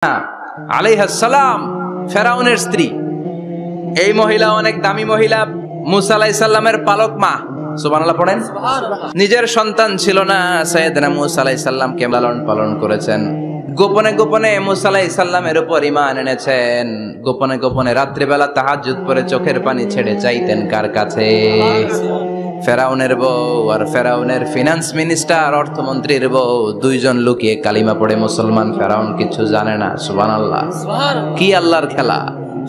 আলাইহিস সালাম ফেরাউনের স্ত্রী। এই মহিলা অনেক দামি মহিলা, মুসা আলাইহিস সালামের পালক মা। সুবহানাল্লাহ পড়েন। নিজের সন্তান ছিল না, সাইয়েদনা মুসা আলাইহিস সালামকে লালন পালন করেছেন। গোপনে গোপনে মুসা আলাইহিস সালামের উপর ঈমান এনেছেন। গোপনে গোপনে রাত্রিবেলা তাহাজ্জুদ পড়ে চোখের পানি ছেড়ে চাইতেন কার কাছে? ফেরাউনের বউ আর ফেরাউনের ফিনান্স মিনিস্টার, অর্থমন্ত্রীর বউ, দুইজন লুকিয়ে কালিমা পড়ে মুসলমান। ফেরাউন কিছু জানে না। সুবহানাল্লাহ। কি আল্লাহর খেলা!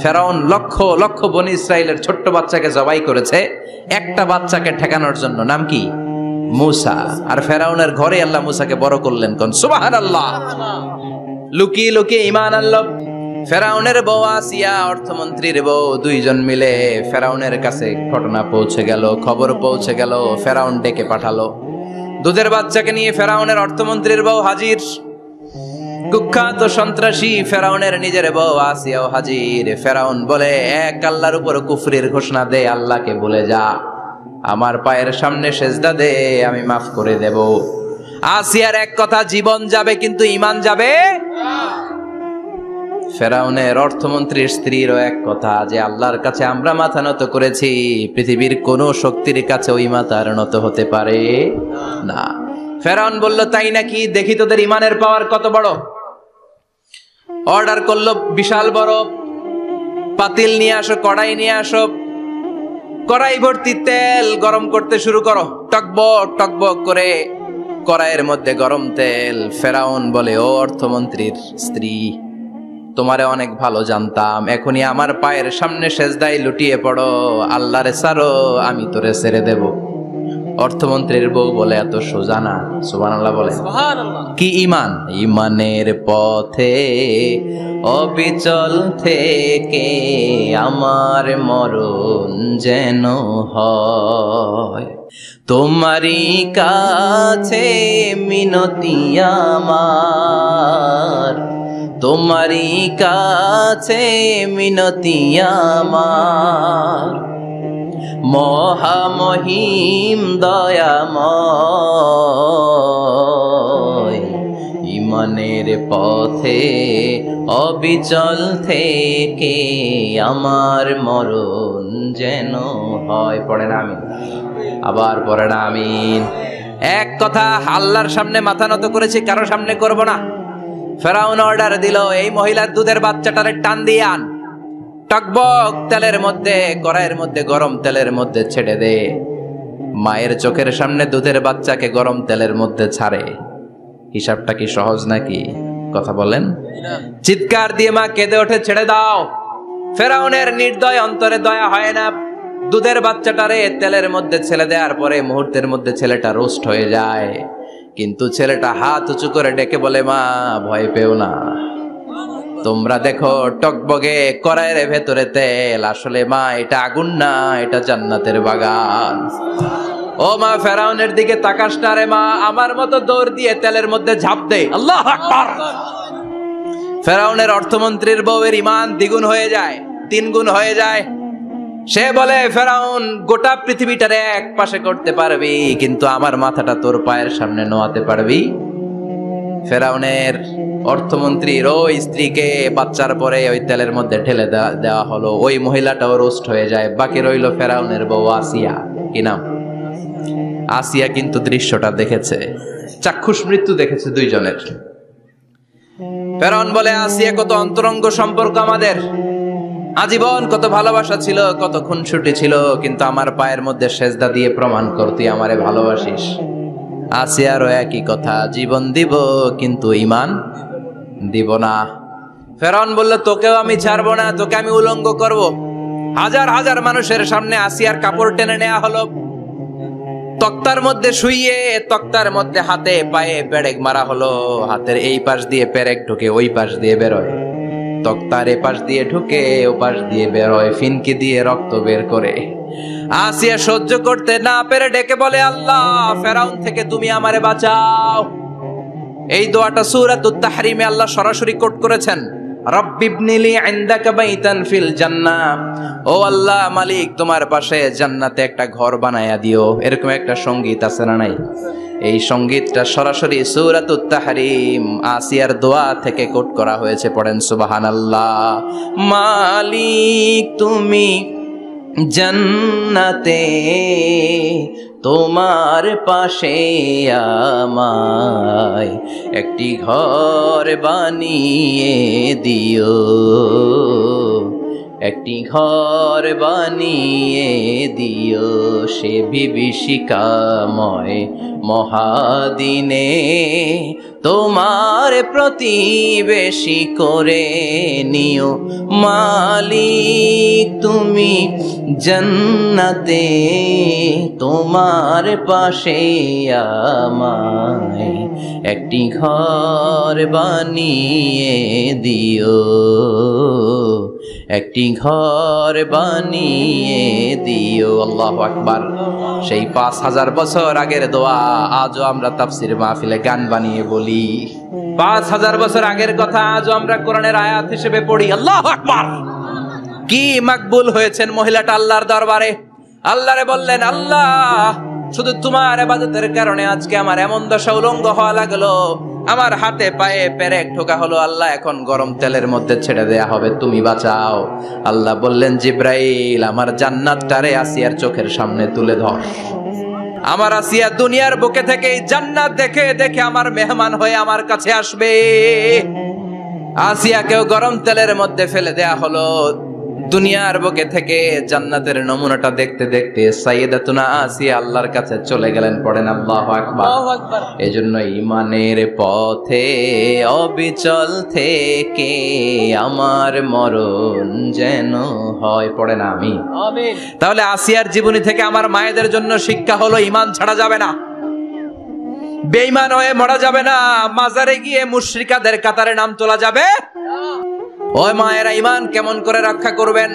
ফেরাউন লক্ষ লক্ষ বনি ইসরাইলের ছোট্ট বাচ্চাকে জবাই করেছে একটা বাচ্চাকে ঠেকানোর জন্য। নাম কি? মুসা। আর ফেরাউনের ঘরে আল্লাহ মুসাকে বড় করলেন। কোন সুবহানাল্লাহ। লুকিয়ে লুকিয়ে ঈমান আনলো। ফেরাউনের বউ আসিয়া, অর্থমন্ত্রীর বউ, দুইজন মিলে ফেরাউনের কাছে ঘটনা পৌঁছে গেল, খবর পৌঁছে গেল। ফেরাউন ডেকে পাঠালো। দুধের বাচ্চাকে নিয়ে ফেরাউনের অর্থমন্ত্রীর বউ হাজির। কুখ্যাত সন্ত্রাসী ফেরাউনের নিজের বউ আসিয়াও হাজির। ফেরাউন বলে, এক আল্লাহর উপর কুফরির ঘোষণা দে, আল্লাহকে বলে যা, আমার পায়ের সামনে সেজদা দে, আমি মাফ করে দেব। আসিয়ার এক কথা, জীবন যাবে কিন্তু ঈমান যাবে না। ফেরাউনের অর্থমন্ত্রীর স্ত্রীরও এক কথা, যে আল্লাহর কাছে আমরা মাথা নত করেছি, পৃথিবীর কোন শক্তির কাছে ওই মাথার নত হতে পারে না। ফেরাউন বলল, তাই নাকি? দেখি তোদের ঈমানের পাওয়ার কত বড়। অর্ডার করলো, বিশাল বড় পাতিল নিয়ে আসো, কড়াই নিয়ে আসো, কড়াই ভর্তি তেল গরম করতে শুরু করো। টকবক টকবক করে কড়াইয়ের মধ্যে গরম তেল। ফেরাউন বলে, ও অর্থমন্ত্রীর স্ত্রী, তোমারে অনেক ভালো জানতাম, এখনই আমার পায়ের সামনে সেজদায় লুটিয়ে পড়ো, আল্লাহরে ছাড়ো, আমি তোরে ছেড়ে দেব। অর্থমন্ত্রীর বউ বলে, এত সোজা না। সুবহানাল্লাহ বলে। কি ঈমান? ঈমানের পথে অবিচল থেকে আমার মরণ যেন হয়, তোমারই কাছে মিনতি আমার, তোমারই কাছে মিনতি আমার, মহামহিম দয়াময়, ঈমানের পথে অবিচল থেকে আমার মরণ যেন হয়। পড়েন আমিন। আবার পড়েন আমিন। এক কথা, আল্লাহর সামনে মাথা নত করেছি, কারো সামনে করব না। ফেরাউন অর্ডার দিল, এই মহিলার দুধের বাচ্চাটারে টান দিয়ে আন, টকবক তেলের মধ্যে, কড়াইয়ের মধ্যে গরম তেলের মধ্যে ছেড়ে দে। মায়ের চোখের সামনে দুধের বাচ্চাকে গরম তেলের মধ্যে ছাড়ে। হিসাবটা কি সহজ নাকি? কথা বলেন। চিৎকার দিয়ে মা কেঁদে ওঠে, ছেড়ে দাও। ফেরাউনের নির্দয় অন্তরে দয়া হয় না। দুধের বাচ্চাটারে তেলের মধ্যে ছেড়ে দেওয়ার পরে মুহূর্তের মধ্যে ছেলেটা রোস্ট হয়ে যায়। কিন্তু ছেলেটা হাত উঁচু করে ডেকে বলে, মা ভয় পেও না, তোমরা দেখো টকবগে কড়াইয়ের ভেতরে তেল, আসলে মা এটা আগুন না, এটা জান্নাতের বাগান। ও মা, ফেরাউনের দিকে তাকাস না রে মা, আমার মতো দৌড় দিয়ে তেলের মধ্যে ঝাঁপ দে। আল্লাহু আকবার। ফেরাউনের অর্থমন্ত্রীর বউয়ের ঈমান দ্বিগুণ হয়ে যায়, 3 গুণ হয়ে যায়। সে বলে, ফেরাউন, গোটা পৃথিবীটারে এক পাশে করতে পারবি, কিন্তু আমার মাথাটা তোর পায়ের সামনে নোয়াতে পারবি? ফেরাউনের অর্থমন্ত্রীর ওই স্ত্রীকে বাচ্চার পরে ওই তেলের মধ্যে ঢেলে দেওয়া হলো। ওই মহিলাটাও রোস্ট হয়ে যায়। বাকি রইল ফেরাউনের বউ আসিয়া। কি নাম? আসিয়া কিন্তু দৃশ্যটা দেখেছে, চাক্ষুষ মৃত্যু দেখেছে দুইজনের। ফেরাউন বলে, আসিয়া, কত অন্তরঙ্গ সম্পর্ক আমাদের, আজীবন কত ভালোবাসা ছিল, কত খুনসুটি ছিল, কিন্তু আমার পায়ের মধ্যে সেজদা দিয়ে প্রমাণ কর তুই আমারে ভালোবাসিস। আসিয়ারও একই কথা, জীবন দিব কিন্তু ঈমান দিব না। ফেরাউন বলল, তোকেও আমি ছাড়বো না, তোকে আমি উলঙ্গ করব। হাজার হাজার মানুষের সামনে আসিয়ার কাপড় টেনে নেওয়া হলো, তক্তার মধ্যে শুইয়ে তক্তার মধ্যে হাতে পায়ে পেরেক মারা হলো। হাতের এই পাশ দিয়ে পেরেক ঢুকে ওই পাশ দিয়ে বেরোয়, তক্তার এ পাশ দিয়ে ঢুকে ও পাশ দিয়ে বেরোয়, ফিনকি দিয়ে রক্ত বের করে। আসিয়া সহ্য করতে না পেরে ডেকে বলে, আল্লাহ, ফেরাউন থেকে তুমি আমারে বাঁচাও। এই দোয়াটা সূরাতুত তাহরিমে আল্লাহ সরাসরি কোট করেছেন। রাব্বিবনিলি ইনদাকা বাইতান ফিল জান্নাহ, ও আল্লাহ মালিক তোমার পাশে জান্নাতে একটা ঘর বানায়া দিও। এরকম একটা সঙ্গীত আছে না নাই? এই সঙ্গীতটা সরাসরি সূরাতুত তাহরিম আসিয়ার দোয়া থেকে কোট করা হয়েছে, পড়েন সুবহানাল্লাহ। মালিক তুমি জান্নাতে তোমার পাশে আমায় একটি ঘর বানিয়ে দিও, একটি ঘর বানিয়ে দিও সে বিভীষিকাময় মহাদিনে, তোমার প্রতিবেশী করে নিও। মালিক তুমি জান্নাতে তোমার পাশে আমায় একটি ঘর বানিয়ে দিও, একটি ঘর বানিয়ে দিও। আল্লাহু আকবার। সেই 5000 বছর আগের দোয়া আজও আমরা তাফসীর মাহফিলে গান বানিয়ে বলি। 5000 বছর আগের কথা আজও আমরা কোরআনের আয়াত হিসেবে পড়ি। আল্লাহু আকবার। কি মাকবুল হয়েছেন মহিলাটা আল্লাহর দরবারে। আল্লাহরে বললেন, আল্লাহ শুধু তোমার ইবাদতের কারণে আজকে আমার এমন দশা উলঙ্গ হওয়া লাগলো, আমার হাতে পায়ে পেরেক ঠোকা হলো, আল্লাহ এখন গরম তেলের মধ্যে ছেড়ে দেয়া হবে, তুমি বাঁচাও। আল্লাহ বললেন, জিব্রাইল আমার জান্নাতটারে আসিয়ার চোখের সামনে তুলে ধর। আমার আসিয়া দুনিয়ার বুকে থেকে এই জান্নাত দেখে দেখে আমার মেহমান হয়ে আমার কাছে আসবে। আসিয়াকেও গরম তেলের মধ্যে ফেলে দেয়া হলো। দুনিয়ার বুকে থেকে জান্নাতের নমুনাটা দেখতে দেখতে সাইয়েদাতুনা আসিয়া আল্লাহর কাছে চলে গেলেন। পড়েন আল্লাহু আকবার। এজন্য ঈমানের পথে অবিচল থেকে আমার মরণ যেন হয়। পড়েন আমিন। আমিন। তাহলে আসিয়ার জীবনী থেকে আমার মায়েদের জন্য শিক্ষা হলো, ঈমান ছাড়া যাবে না, বেঈমান হয়ে মরা যাবে না, মাজারে গিয়ে মুশরিকাদের কাতারে নাম তোলা যাবে। ওই মায়েরা ঈমান কেমন করে রক্ষা করবেন?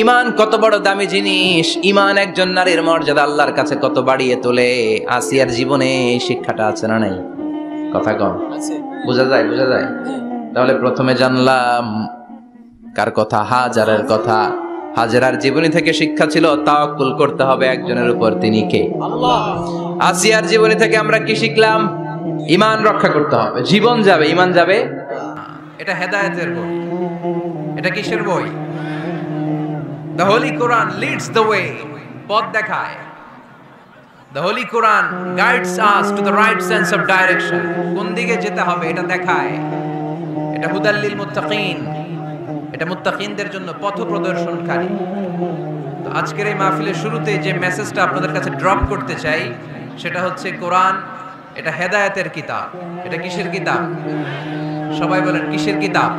ঈমান কত বড় দামি জিনিস, ঈমান একজন নারীর মর্যাদা আল্লাহর কাছে কত বাড়িয়ে তোলে। আসিয়ার জীবনে এই শিক্ষাটা আছে না নাই? কথা কম আছে, বোঝা যায়? বোঝা যায়। তাহলে প্রথমে জানলাম কার কথা? হাজারের কথা। হাজেরার জীবনী থেকে শিক্ষা ছিল তাওয়াক্কুল করতে হবে একজনের উপর, তিনি কে? আল্লাহ। আসিয়ার জীবনী থেকে আমরা কি শিখলাম? ঈমান রক্ষা করতে হবে। জীবন যাবে, ঈমান যাবে। এটা হেদায়েতের বই। এটা কিসের বই? The Holy Quran leads the way, পথ দেখায়। The Holy Quran guides us to the right sense of direction, কোন দিকে যেতে হবে এটা দেখায়। এটা হুদাল লিল মুত্তাকিন, এটা মুত্তাকিনদের জন্য পথ প্রদর্শনকারী। তো আজকের এই মাহফিলের শুরুতে যে মেসেজটা আপনাদের কাছে ড্রপ করতে চাই সেটা হচ্ছে, কোরআন এটা হেদায়েতের কিতাব। এটা কিসের কিতাব? সবাই বলেন, কিসের কিতাব?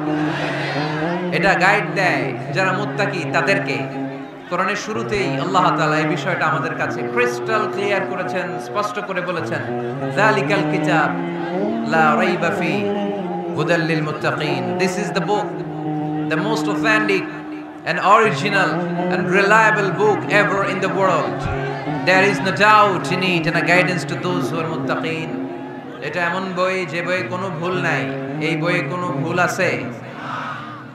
এটা গাইড দেয় যারা মুত্তাকি তাদেরকে। কোরআনের শুরুতেই আল্লাহ তাআলা এই বিষয়টা আমাদের কাছে ক্রিস্টাল ক্লিয়ার করেছেন, স্পষ্ট করে বলেছেন, যালিকাল কিতাব লা রাইবা ফি হুদাল লিল মুত্তাকিন। This is the book, the most authentic and original and reliable book ever in the world. There is no doubt in it and a guidance to those who are muttaqin. এটা এমন বই যে বইয়ে কোনো ভুল নাই। এই বইয়ে কোনো ভুল আছে?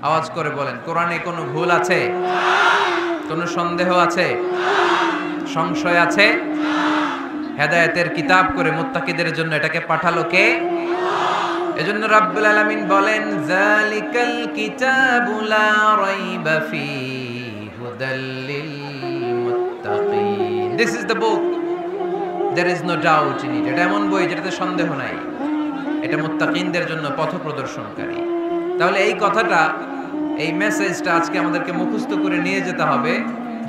আওয়াজ করে বলেন, কোরআনে কোনো ভুল আছে? কোনো সন্দেহ আছে? সংশয় আছে? হেদায়েতের কিতাব করে মুত্তাকিদের জন্য এটাকে পাঠালো কে? এজন্য রাব্বুল আলামিন বলেন, যালিকাল কিতাবু লা রাইবা ফীহি হুদাল লিল মুত্তাকিন। This is the book, there is no doubt in it. এটা এমন বই যেটাতে সন্দেহ নাই। এটা মুত্তাকিনদের জন্য পথ প্রদর্শনকারী। তাহলে এই কথাটা, এই মেসেজটা আজকে আমাদেরকে মুখস্থ করে নিয়ে যেতে হবে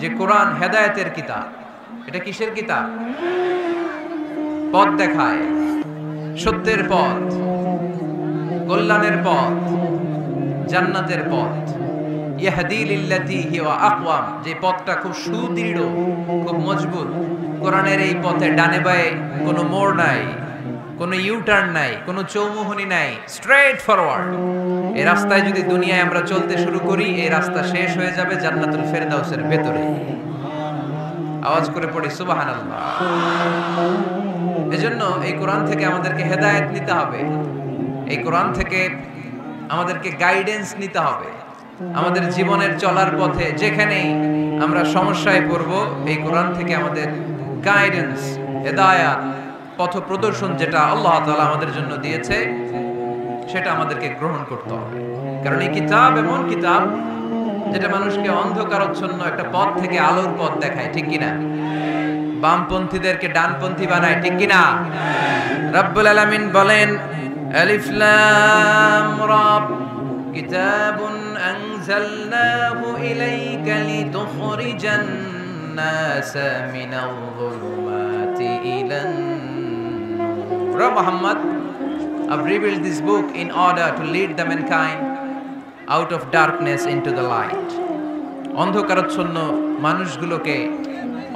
যে কোরআন হেদায়েতের কিতাব। এটা কিসের কিতাব? পথ দেখায়, সত্যের পথ, কল্যাণের পথ, জান্নাতের পথ। ইয়াহদি লিল্লাতি হিয়া আকওয়াম, যে পথটা খুব সুদৃঢ়, খুব মজবুত। কোরআনের এই পথে ডানে বায়ে কোনো মোড় নাই, কোনো ইউটার্ন নাই, কোনো চৌমুহনী নাই, স্ট্রেট ফরওয়ার্ড। এই রাস্তায় যদি দুনিয়ায় আমরা চলতে শুরু করি, এই রাস্তা শেষ হয়ে যাবে জান্নাতুল ফেরদাউসের ভেতরে। আওয়াজ করে পড়ি সুবহানাল্লাহ। এজন্য এই কোরআন থেকে আমাদেরকে হেদায়েত নিতে হবে। এই কোরআন থেকে আমাদেরকে গাইডেন্স নিতে হবে আমাদের জীবনের চলার পথে। যেখানেই আমরা সমস্যায় পড়ব, এই কোরআন থেকে আমাদের গাইডেন্স, হেদায়াত, পথ প্রদর্শন যেটা আল্লাহ তাআলা আমাদের জন্য দিয়েছে সেটা আমাদেরকে গ্রহণ করতে হবে। কারণ এই কিতাব এমন কিতাব যেটা মানুষকে অন্ধকারচ্ছন্ন একটা পথ থেকে আলোর পথ দেখায়, ঠিক কিনা? বামপন্থীদেরকে ডানপন্থী বানায়, ঠিক কিনা? রব্বুল আলামিন বলেন, আলিফ লাম রা কিতাবুন আনজালনাহু ইলাইকা লিতুখরিজান নাসা মিনাল যুলুমাতি ইলান নূর। Muhammad, I've revealed this book in order to lead the mankind out of darkness into the light. অন্ধকারাচ্ছন্ন মানুষগুলোকে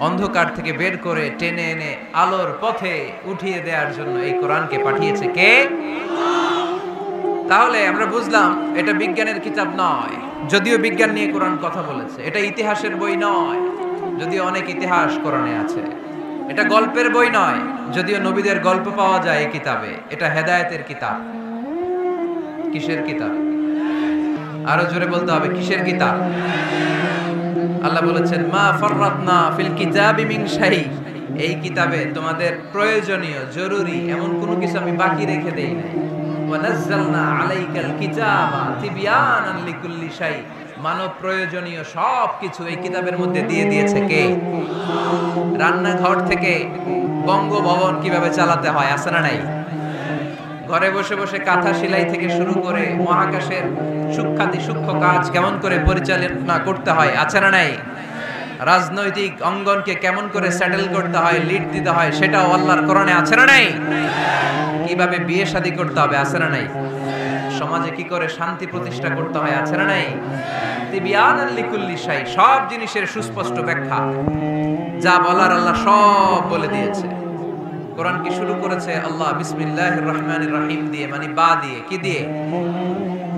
অন্ধকার থেকে বের করে টেনে এনে আলোর পথে উঠিয়ে দেওয়ার জন্য এই কোরআনকে পাঠিয়েছে কে? তাহলে আমরা বুঝলাম এটা বিজ্ঞানের কিতাব নয়, যদিও বিজ্ঞান নিয়ে কোরআন কথা বলেছে। এটা ইতিহাসের বই নয়, যদিও অনেক ইতিহাস কোরআনে আছে। এটা গল্পের বই নয়, যদিও নবীদের গল্প পাওয়া যায় এই কিতাবে। এটা হেদায়েতের কিতাব। কিসের কিতাব? আরো জোরে বলতে হবে, কিসের কিতাব? আল্লাহ বলেছেন, মা ফাররাতনা ফিল কিতাবি মিন শাই। এই কিতাবে তোমাদের প্রয়োজনীয়, জরুরি এমন কোনো কিছু আমি বাকি রেখে দেই নাই। ওয়া নাযালনা আলাইকাল কিতাবা তিবয়ানান লিকুল্লি শাই। মানব প্রয়োজনীয় সব কিছু এই কিতাবের মধ্যে দিয়ে দিয়েছে কে? রান্নাঘর থেকে বঙ্গভবন কিভাবে চালাতে হয় আছে না নাই? ঘরে বসে বসে কাঁথা সেলাই থেকে শুরু করে মহাকাশের সূক্ষ্মাতি সূক্ষ্ম কাজ কেমন করে পরিচালনা করতে হয় আছে না নাই? রাজনৈতিক অঙ্গনকে কেমন করে সেটেল করতে হয়, লিড দিতে হয়, সেটাও আল্লাহর কোরআনে আছে না নাই? কিভাবে বিয়ে শাদী করতে হবে আছে না নাই? সমাজে কি করে শান্তি প্রতিষ্ঠা করতে হয় আছে না নাই? তিবয়ানান লিকুল্লি শাই। সব জিনিসের সুস্পষ্ট ব্যাখ্যা, যা বলার আল্লাহ সব বলে দিয়েছে। কোরআন কি শুরু করেছে আল্লাহ বিসমিল্লাহির রহমানির রহিম দিয়ে, মানে বা দিয়ে। কি দিয়ে?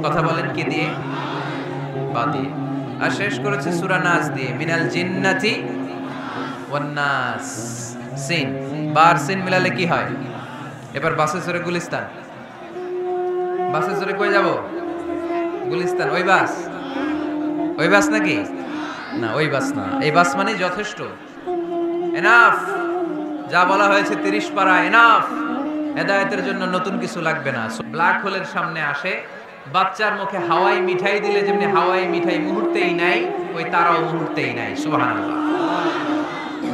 কথা বলেন, কি দিয়ে? বা দিয়ে। আর শেষ করেছে সূরা নাস দিয়ে, মিনাল জিন্নাতি ওয়ান নাস। সিন, বার সিন মিলালে কি হয়? এবার বাসে চড়ে গুলিস্তান। বাসে চড়ে কই যাব? গুলিস্তান। ওই বাস? ওই বাস নাকি? না, ওই বাস না। এই বাস মানে যথেষ্ট, এনাফ। যা বলা হয়েছে 30 পারা এনাফ। হেদায়েতের জন্য নতুন কিছু লাগবে না। ব্ল্যাক হোলের সামনে আসে, বাচ্চার মুখে হাওয়াই মিঠাই দিলে যেমনি হাওয়াই মিঠাই মুহূর্তেই নাই, ওই তারাও মুহূর্তেই নাই। সুবহানাল্লাহ।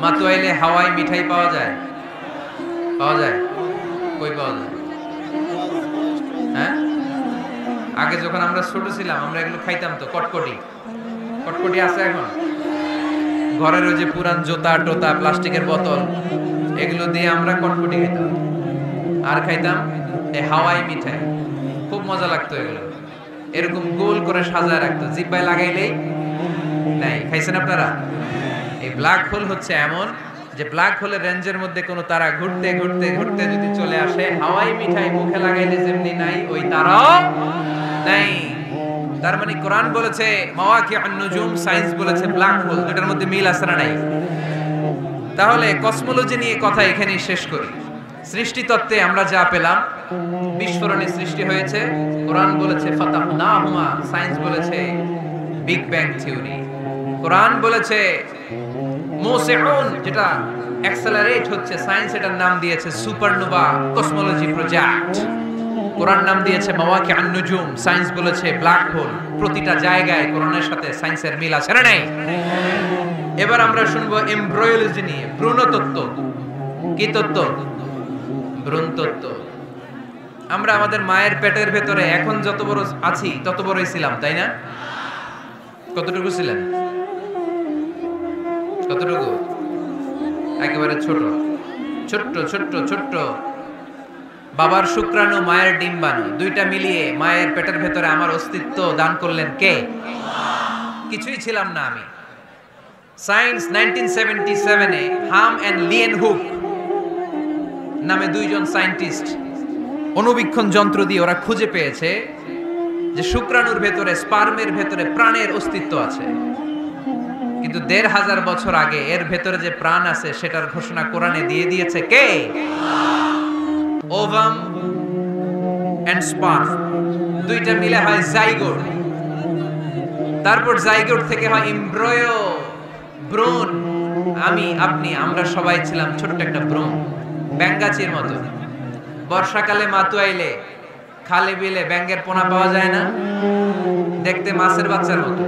মাতুয়াইলে হাওয়াই মিঠাই পাওয়া যায়? পাওয়া যায়? কই পাওয়া যায়? হ্যাঁ, আগে যখন আমরা ছোট ছিলাম আমরা এগুলো খাইতাম তো। কটকটি, কটকটি আছে এখন? ঘরের ওই যে পুরান জোতা টোতা, প্লাস্টিকের বোতল, এগুলো দিয়ে আমরা কটকটি খেতাম। আর খাইতাম এই হাওয়াই মিঠাই, খুব মজা লাগতো। এগুলো এরকম গোল করে সাজায় রাখতো, জিব্বায় লাগাইলেই নাই। খাইছেন আপনারা? এই ব্ল্যাক হোল হচ্ছে এমন যে ব্ল্যাক হোলের রেঞ্জের মধ্যে কোনো তারা ঘুরতে ঘুরতে ঘুরতে যদি চলে আসে, হাওয়াই মিঠাই মুখে লাগাইলে যেমনি নাই, ওই তারাও নাই। তার মানে কোরআন বলেছে মাওয়াকিউন নুজুম, সায়েন্স বলেছে ব্ল্যাক হোল। দুটার মধ্যে মিল আছে না নাই? তাহলে কসমোলজি নিয়ে কথা এখানেই শেষ করি। সৃষ্টি তত্ত্বে আমরা যা পেলাম, বিস্ফোরণে সৃষ্টি হয়েছে। কোরআন বলেছে ফাতাহনাহুমা, সায়েন্স বলেছে বিগ ব্যাং থিওরি। কোরআন বলেছে মুসিউন, যেটা অ্যাক্সেলারেট হচ্ছে, সায়েন্স এটার নাম দিয়েছে সুপারনোভা কসমোলজি প্রজেক্ট। কোরআন নাম দিয়েছে মাওয়াকিউন নুজুম, সায়েন্স বলেছে ব্ল্যাক হোল। প্রতিটা জায়গায় কোরআনের সাথে সায়েন্সের মিল আছে না নাই? এবার আমরা শুনবো এমব্রিওলজি নিয়ে, ভ্রূণতত্ত্ব। কি তত্ত্ব? ভ্রূণতত্ত্ব। আমরা আমাদের মায়ের পেটের ভেতরে এখন যত বড় আছি তত বড়ই ছিলাম, তাই না? কতটুকু ছিলেন? কতটুকু? একেবারে ছোট, ছোট্ট ছোট্ট ছোট্ট। বাবার শুক্রাণু, মায়ের ডিম্বাণু, দুইটা মিলিয়ে মায়ের পেটের ভেতরে আমার অস্তিত্ব দান করলেন কে? কিছুই ছিলাম না আমি। সায়েন্স 1977-এ হাম এন্ড লিয়েন হুক নামে দুইজন সায়েন্টিস্ট অনুবীক্ষণ যন্ত্র দিয়ে ওরা খুঁজে পেয়েছে যে শুক্রাণুর ভেতরে, স্পার্মের ভেতরে প্রাণের অস্তিত্ব আছে। কিন্তু 1500 বছর আগে এর ভেতরে যে প্রাণ আছে সেটার ঘোষণা কোরআনে দিয়ে দিয়েছে কে? ওভাম এন্ড স্পার্ম, দুইটা মিলে হয় জাইগোট, তারপর জাইগোট থেকে হয় এমব্রয়ো, ভ্রূণ। আমি, আপনি, আমরা সবাই ছিলাম ছোট্ট একটা ভ্রূণ, ব্যাঙগাছির মতো। বর্ষাকালে মাতু আইলে খালে বিলে ব্যাঙের পোনা পাওয়া যায় না, দেখতে মাছের বাচ্চার মতো,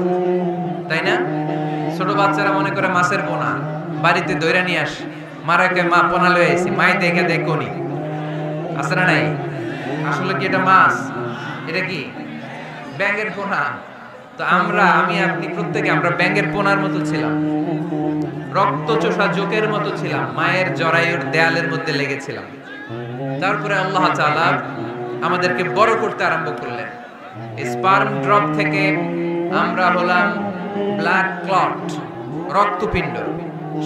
তাই না? ছোট বাচ্চারা মনে করে মাছের পোনা, বাড়িতে দইরা নিয়ে আসে, মারাকে মা পোনা লয়ে আইছি, মাই দেখে দেখনি আছে না নাই? আসলে কি এটা মাছ? এটা কি ব্যাঙের পোনা? তো আমরা, আমি আপনি প্রত্যেকে আমরা ব্যাঙের পোনার মতো ছিলাম, রক্ত চোষা জোকের মতো ছিলাম, মায়ের জরায়ুর দেয়ালের মধ্যে লেগেছিলাম। তারপরে আল্লাহ তাআলা আমাদেরকে বড় করতে আরম্ভ করলেন। স্পার্ম ড্রপ থেকে আমরা হলাম ব্লাড ক্লট, রক্তপিণ্ড।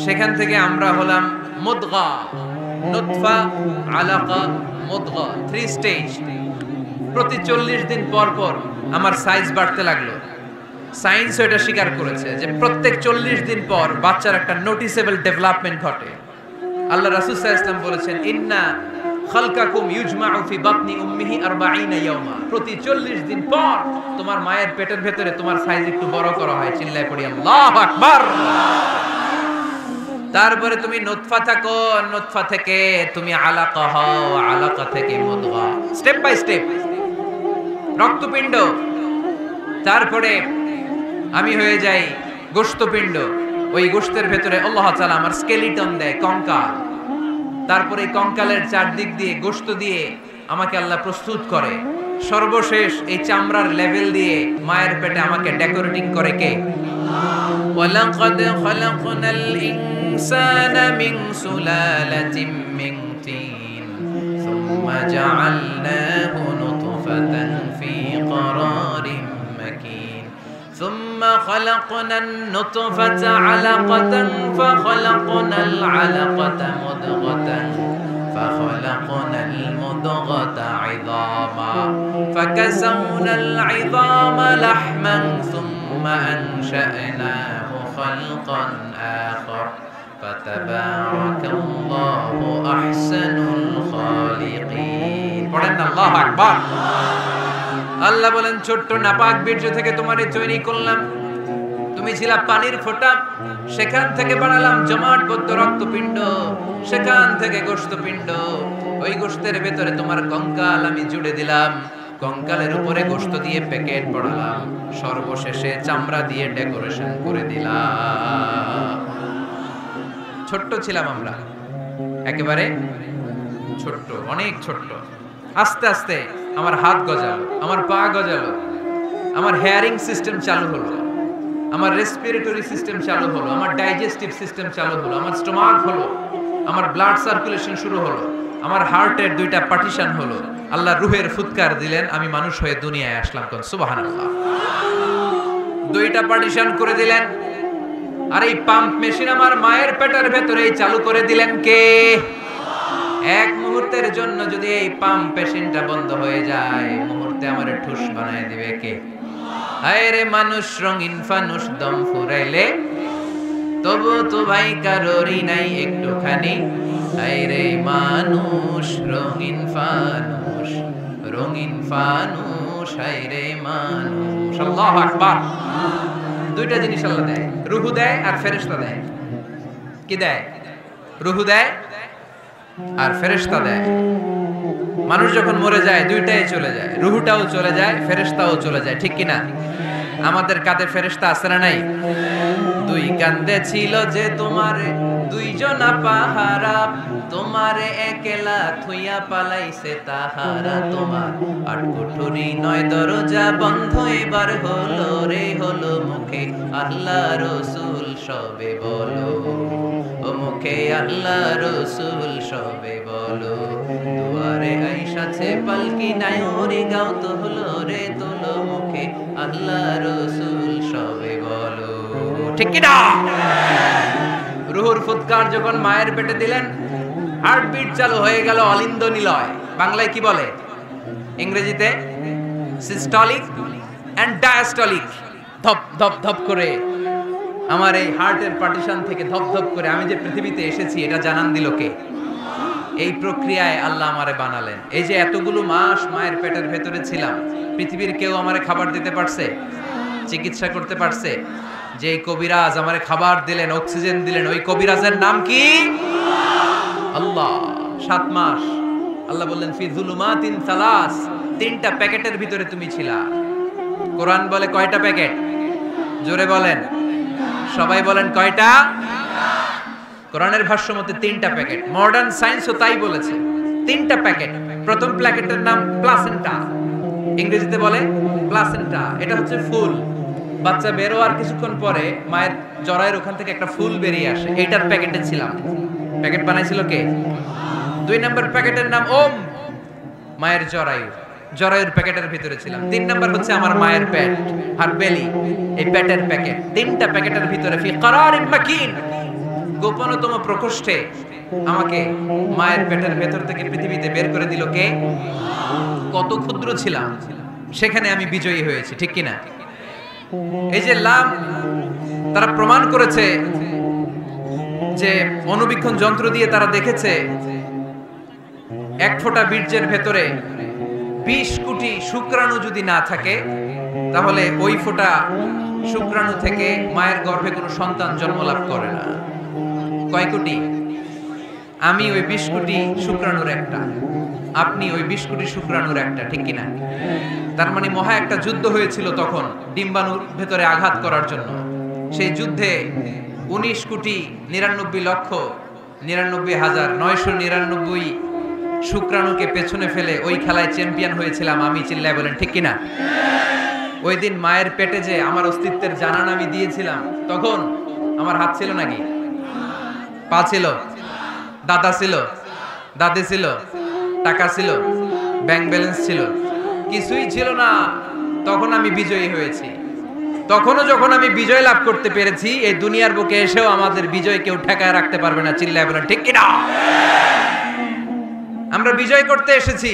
সেখান থেকে আমরা হলাম মুদগা, নুতফা, আলাকা, মুদগা, 3 স্টেজ। প্রতি 40 দিন পর পর আমার সাইজ বাড়তে লাগলো। সায়েন্স এটা স্বীকার করেছে যে প্রত্যেক 40 দিন পর বাচ্চার একটা নোটিসেবল ডেভেলপমেন্ট ঘটে। আল্লাহ রাসূল সাল্লাল্লাহু আলাইহি ওয়াসাল্লাম বলেছেন, ইন্না খালকাকুম ইউজমাউ ফি বাতনি উম্মিহি 40 ইয়াওমা। প্রতি 40 দিন পর তোমার মায়ের পেটের ভেতরে তোমার সাইজ একটু বড় করা হয়। চিল্লায় পড়ি আল্লাহু আকবার। তারপরে তুমি নুতফা থাকো, নুতফা থেকে তুমি আলাকা হও, আলাকা থেকে মুদগা, স্টেপ বাই স্টেপ রক্তপিণ্ড। তারপরে আমি হয়ে যাই গোশতপিণ্ড। ওই গোশতের ভেতরে আল্লাহ তাআলা আমার স্কেলিটন দেয়, কঙ্কাল। তারপরে কঙ্কালের চারদিক দিয়ে গোশত দিয়ে আমাকে আল্লাহ প্রস্তুত করে। সর্বশেষ এই চামড়ার লেভেল দিয়ে মায়ের পেটে আমাকে ডেকোরেটিং করে কে? ওয়ালাকাদ খালাকনাল ইনসানা মিন সুলালাতিন মিন তিন সুম্মা জাআলনাহু নুতফাতান ফি ক্বারারিন মাকিন সুম্মা খালাকনান নুতফাতা আলাকাতান ফাখালাকনাল আলাকাতা মুদগাতান فخلقنا المضغة عظاما فكسونا العظام لحما ثم أنشأناه خلقا آخر فتبارك الله أحسن الخالقين পড়েন আল্লাহু আকবার। আল্লাহ বলেন, ছোট্ট নাপাক বীর্য থেকে তোমারে তৈরি করলাম, তুমি ছিলা পানির ফোঁটা, সেখান থেকে বানালাম জমাটবদ্ধ রক্তপিণ্ড, সেখান থেকে গোশতপিণ্ড। ওই গোশতের ভেতরে তোমার কঙ্কাল আমি জুড়ে দিলাম, কঙ্কালের উপরে গোশত দিয়ে প্যাকেট পড়ালাম, সর্বশেষে চামড়া দিয়ে ডেকোরেশন করে দিলাম। ছোট্ট ছিলাম আমরা, একেবারে ছোট্ট, অনেক ছোট্ট। আস্তে আস্তে আমার হাত গজালো, আমার পা গজালো, আমার হেয়ারিং সিস্টেম চালু হলো, আমার রেসপিরেটরি সিস্টেম চালু হলো, আমার ডাইজেস্টিভ সিস্টেম চালু হলো, আমার স্টোমাক হলো, আমার ব্লাড সার্কুলেশন শুরু হলো, আমার হার্টের 2টা পার্টিশন হলো। আল্লাহ রুহের ফুৎকার দিলেন, আমি মানুষ হয়ে দুনিয়ায় আসলাম। কোন সুবহানাল্লাহ। 2টা পার্টিশন করে দিলেন। আর এই পাম্প মেশিন আমার মায়ের পেটের ভেতরেই চালু করে দিলেন কে? এক মুহূর্তের জন্য যদি এই পাম্প মেশিনটা বন্ধ হয়ে যায়, মুহূর্তে আমারে ঠুস বানায় দিবে কে? আরে মানুষ রঙিন ফানুস, দম ফুরাইলে তবু তো ভাই কারোরই নাই একটুখানি। আরে মানুষ রঙিন ফানুস, রঙিন ফানুস, আরে মানুষ। আল্লাহু আকবার। 2টা জিনিস আল্লাহ দেয়, রুহু দেয় আর ফেরেশতা দেয়। কি দেয়? রুহু দেয় আর ফেরেশতা দেয়। মানুষ যখন মরে যায় 2টাই চলে যায়, রুহুটাও চলে যায়, ফেরেশতাও চলে যায়, ঠিক কি না? আমাদের কাঁধে ফেরেশতা আছে না নাই? 2 কান্দে ছিল যে তোমারে 2 জনা পাহারা, তোমারে একলা থুইয়া পালাইছে তাহারা। তোমার 8 কুঠুরি 9 দরজা বন্ধ এবার হলো রে, হলো মুখে আল্লাহ রসুল সবে বলো, ও মুখে আল্লাহ রসুল সবে বলো। দুয়ারে আইসাছে পালকি নায়রে, গাও তো হলো রে তোলো, মুখে আল্লাহ রসুল সবে বলো, ঠিক কি না? রুহুর ফুৎকার যখন মায়ের পেটে দিলেন, হার্টবিট চালু হয়ে গেল, অলিন্দ নিলয়। বাংলায় কি বলে? ইংরেজিতে সিস্টলিক এন্ড ডায়াস্টলিক। ধপ ধপ ধপ করে আমার এই হার্টের পার্টিশন থেকে ধপ ধপ করে আমি যে পৃথিবীতে এসেছি এটা জানান দিল কে? এই প্রক্রিয়ায় আল্লাহ আমারে বানালেন। এই যে এতগুলো মাস মায়ের পেটের ভেতরে ছিলাম, পৃথিবীর কেউ আমারে খাবার দিতে পারছে, চিকিৎসা করতে পারছে? যে এই কবিরাজ আমারে খাবার দিলেন, অক্সিজেন দিলেন, ওই কবিরাজের নাম কি? আল্লাহ। 7 মাস আল্লাহ বললেন ফি যুলুমাতিন সালাস, 3টা প্যাকেটের ভিতরে তুমি ছিলা। কোরআন বলে কয়টা প্যাকেট? জোরে বলেন, সবাই বলেন কয়টা? কোরআনের ভাষ্য মতে 3টা প্যাকেট। মডার্ন সায়েন্সও তাই বলেছে, 3টা প্যাকেট। প্রথম প্যাকেটের নাম প্লাসেন্টা, ইংরেজিতে বলে প্লাসেন্টা। এটা হচ্ছে ফুল। বাচ্চা বের হওয়ার কিছুক্ষণ পরে মায়ের জরায়ুর ওখান থেকে একটা ফুল বেরিয়ে আসে, এইটার প্যাকেটে ছিলাম। প্যাকেট বানাইছিল কে? 2 নম্বর প্যাকেটের নাম ওম, মায়ের জরায়ু, জরায়ুর প্যাকেটের ভিতরে ছিলাম। 3 নম্বর হচ্ছে আমার মায়ের পেট, হার বেলি, এই পেটের প্যাকেট। 3টা প্যাকেটের ভিতরে ফি করারিন মাকিন, গোপনতম প্রকোষ্ঠে আমাকে মায়ের পেটের ভেতর থেকে পৃথিবীতে বের করে দিল কে? কত ক্ষুদ্র ছিলাম, সেখানে আমি বিজয়ী হয়েছি, ঠিক কিনা? এই যে লাম, তারা প্রমাণ করেছে যে অণুবীক্ষণ যন্ত্র দিয়ে তারা দেখেছে 1 ফোঁটা বীর্যের ভেতরে 20 কোটি শুক্রাণু যদি না থাকে, তাহলে ওই ফোঁটা শুক্রাণু থেকে মায়ের গর্ভে কোনো সন্তান জন্ম লাভ করে না। কয় কোটি? আমি ওই 20 কোটি শুক্রাণুর একটা, আপনি ওই 20 কোটি শুক্রাণুর একটা, ঠিক কিনা? তার মানে মহা একটা যুদ্ধ হয়েছিল তখন ডিম্বাণুর ভেতরে আঘাত করার জন্য। সেই যুদ্ধে 19 কোটি 99 লক্ষ 99,999 শুক্রাণুকে পেছনে ফেলে ওই খেলায় চ্যাম্পিয়ন হয়েছিলাম আমি। চিল্লায় বলেন ঠিক কিনা? ওই দিন মায়ের পেটে যে আমার অস্তিত্বের জানান আমি দিয়েছিলাম, তখন আমার হাত ছিল নাকি? পা ছিল? দাদা ছিল? দাদি ছিল? টাকা ছিল? ব্যাংক ব্যালেন্স ছিল? কিছুই ছিল না। তখন আমি বিজয়ী হয়েছি। তখনও যখন আমি বিজয় লাভ করতে পেরেছি, এই দুনিয়ার বুকে এসেও আমাদের বিজয় কেউ ঠেকায় রাখতে পারবে না। চিল্লায় বলেন ঠিক কিনা? আমরা বিজয় করতে এসেছি,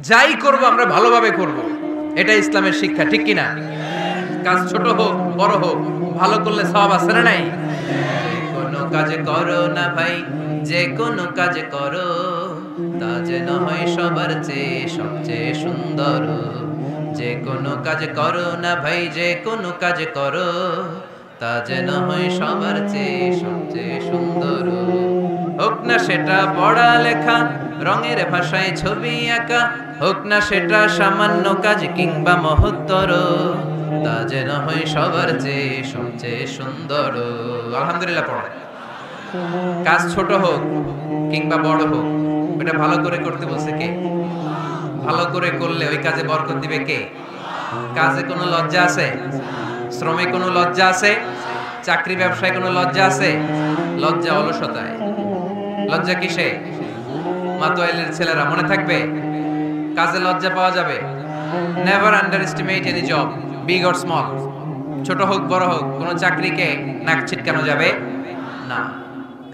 যাই করব আমরা ভালোভাবে করব, এটা ইসলামের শিক্ষা, ঠিক কিনা? কাজ ছোট হোক বড় হোক, ভালো করলে সওয়াব আছে না নাই? কোনো কাজ করো না ভাই, যে কোনো কাজ করো, তা যেন হয় সবার চেয়ে সবচেয়ে সুন্দর। যে কোনো কাজ করো না ভাই, যে কোনো কাজ করো, তা যেন হয় সবার চেয়ে সবচেয়ে সুন্দর। হোক না সেটা পড়া লেখা, রঙের ভাষায় ছবি আঁকা, হোক না সেটা সামান্য কাজ কিংবা মহত্তর, তা যেন হয় সবার চেয়ে সবচেয়ে সুন্দর। আলহামদুলিল্লাহ পড়া। কাজ ছোট হোক কিংবা বড় হোক, এটা ভালো করে করতে বলছে কে? ভালো করে করলে ওই কাজে বরকত দিবে কে? কাজে কোনো লজ্জা আছে? শ্রমে কোনো লজ্জা আছে? চাকরি ব্যবসায় কোনো লজ্জা আছে? লজ্জা অলসতায়। লজ্জা কিসে? মাতোয়াইলের ছেলেরা মনে থাকবে, কাজে লজ্জা পাওয়া যাবে। Never under estimate any job, big or small. ছোট হোক বড় হোক, কোনো চাকরিকে নাক ছিটকানো যাবে না।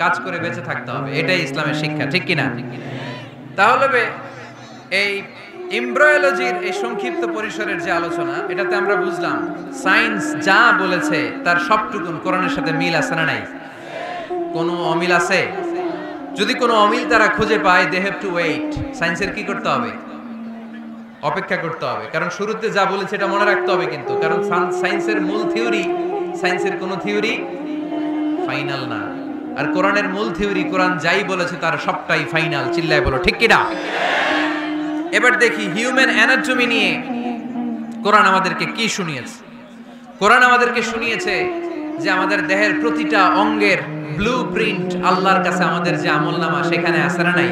কাজ করে বেঁচে থাকতে হবে, এটাই ইসলামের শিক্ষা, ঠিক কিনা? তাহলে এই এমব্রায়োলজির এই সংক্ষিপ্ত পরিসরের যে আলোচনা, এটাতে আমরা বুঝলাম সায়েন্স যা বলেছে তার সবটুকুন কোরআনের সাথে মিল আছে না নাই? কোনো অমিল আছে? যদি কোনো অমিল তারা খুঁজে পায়, দে হ্যাভ টু ওয়েট। সায়েন্সের কি করতে হবে? অপেক্ষা করতে হবে। কারণ শুরুতে যা বলেছে এটা মনে রাখতে হবে কিন্তু, কারণ সায়েন্সের মূল থিওরি, সায়েন্সের কোনো থিওরি ফাইনাল না। আর কোরআনের মূল থিওরি, কোরআন যাই বলেছে তার সবটাই ফাইনাল। চিল্লায় বলো ঠিক কিনা? এবার দেখি হিউম্যান অ্যানাটমি নিয়ে কোরআন আমাদেরকে কি শুনিয়েছে। কোরআন আমাদেরকে শুনিয়েছে যে আমাদের দেহের প্রতিটা অঙ্গের ব্লুপ্রিন্ট আল্লাহর কাছে আমাদের যে আমলনামা, সেখানে আছে না নাই?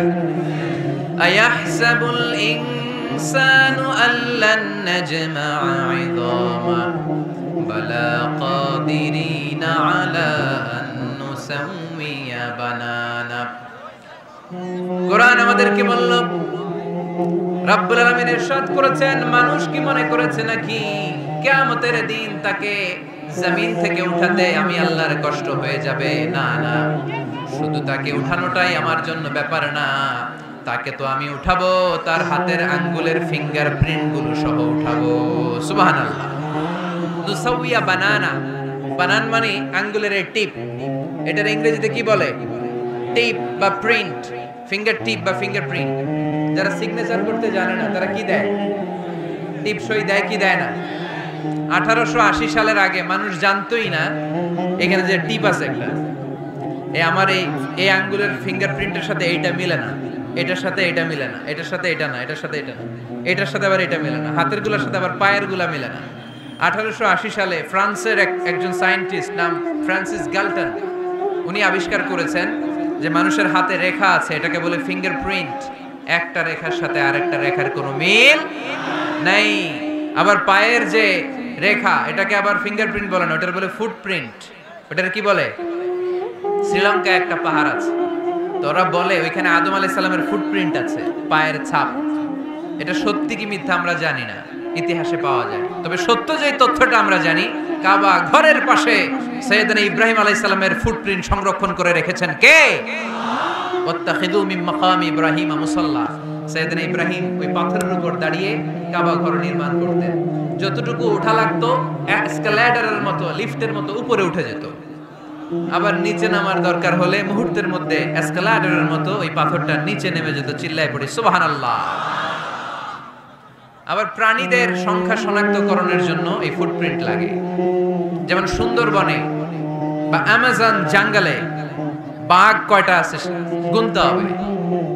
আয়াহসাবুল ইনসানু আল্লান নাজমা'a 'ইযামা বালা কাদিরিনা আলা আন নুসাউমিয়া বানানা। কোরআন আমাদেরকে বলল, রব্বুল আলামিন ইরশাদ করেছেন, মানুষ কি মনে করেছে নাকি কিয়ামতের দিন তাকে জমিন থেকে উঠাতে আমি আল্লাহর কষ্ট হয়ে যাবে? না না, শুধু তাকে উঠানোটাই আমার জন্য ব্যাপার না, তাকে তো আমি উঠাবো তার হাতের আঙ্গুলের ফিঙ্গারপ্রিন্ট গুলো সহ উঠাবো। সুবহানাল্লাহ। নুসাউইয়া বানানা, বানান মানে আঙ্গুলের টিপ। এটার ইংরেজিতে কি বলে? টিপ বা প্রিন্ট, ফিঙ্গার টিপ বা ফিঙ্গারপ্রিন্ট, যারা সিগনেচার করতে জানে না তারা কি দেয়? টিপ সই দেয় কি দেয় না? 1880 সালের আগে মানুষ জানতোই না এখানে যে টিপ আছে একটা, আমার এই আঙ্গুলের ফিঙ্গারপ্রিন্টের সাথে এইটা মিলে না, এটার সাথে এটা মিলে না, এটার সাথে এটা না, এটার সাথে এটা না, এটার সাথে আবার এটা মিলে না, হাতের গুলার সাথে আবার পায়ের গুলা মিলে না। 1880 সালে ফ্রান্সের একজন সায়েন্টিস্ট নাম ফ্রান্সিস গালটন, উনি আবিষ্কার করেছেন যে মানুষের হাতে রেখা আছে, এটাকে বলে ফিঙ্গারপ্রিন্ট। একটা রেখার সাথে আরেকটা রেখার কোনো মিল নাই। আবার পায়ের যে রেখা, এটাকে আবার ফিঙ্গারপ্রিন্ট বলে না, ওটার বলে ফুটপ্রিন্ট। ওটার কি বলে? শ্রীলঙ্কায় একটা পাহাড় আছে, তো ওরা বলে ওইখানে আদম আলাইহিস সালামের ফুটপ্রিন্ট আছে, পায়ের ছাপ। এটা সত্যি কি মিথ্যা আমরা জানি না, ইতিহাসে পাওয়া যায়। তবে সত্য যে তথ্যটা আমরা জানি, কাবা ঘরের পাশে সাইয়েদনা ইব্রাহিম আলাইহিস সালামের ফুটপ্রিন্ট সংরক্ষণ করে রেখেছেন কে? ওয়াত্তাখিযু মিন মাকামি ইব্রাহিম মুসাল্লা। সাইয়েদনা ইব্রাহিম ওই পাথরের উপর দাঁড়িয়ে কাবা ঘর নির্মাণ করতেন। যতটুকু ওঠা লাগতো এসকালেটরের মতো, লিফটের মতো উপরে উঠে যেত। আবার নিচে নামার দরকার হলে মুহূর্তের মধ্যে এসকালেটরের মতো ওই পাথরটা নিচে নেমে যেত। চিল্লায় পড়ি সুবহানাল্লাহ। আবার প্রাণীদের সংখ্যা শনাক্তকরণের জন্য এই ফুটপ্রিন্ট লাগে। যেমন সুন্দরবনে বা অ্যামাজন জঙ্গলে বাঘ কয়টা আছে গুনতে হবে।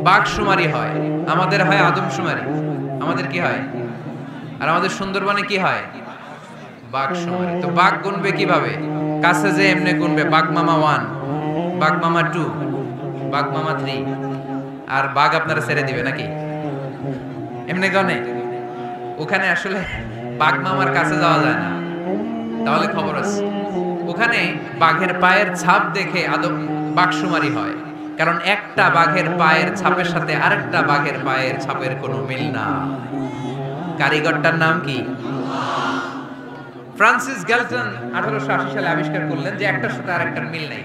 বাঘ শুমারি হয়, আমাদের হয় আদমশুমারি। আমাদের কি হয়? আর আমাদের সুন্দরবনে কি হয়? বাঘ শুমারি। তো বাঘ গুনবে কিভাবে? কাছে যে এমনি গুনবে, বাঘ মামা 1, বাঘ মামা 2, বাঘ মামা 3, আর বাঘ আপনারা ছেড়ে দিবে নাকি? এমনি গনে? ওখানে আসলে বাঘ মামার কাছে যাওয়া যায় না, তাহলে খবর আছে। ওখানে বাঘের পায়ের ছাপ দেখে বাঘ শুমারি হয়, কারণ একটা বাঘের পায়ের ছাপের সাথে আরেকটা বাঘের পায়ের ছাপের কোনো মিল না। কারিগরটার নাম কি? ফ্রান্সিস গ্যালটন 1880 সালে আবিষ্কার করলেন যে একটার সাথে আরেকটার মিল নাই।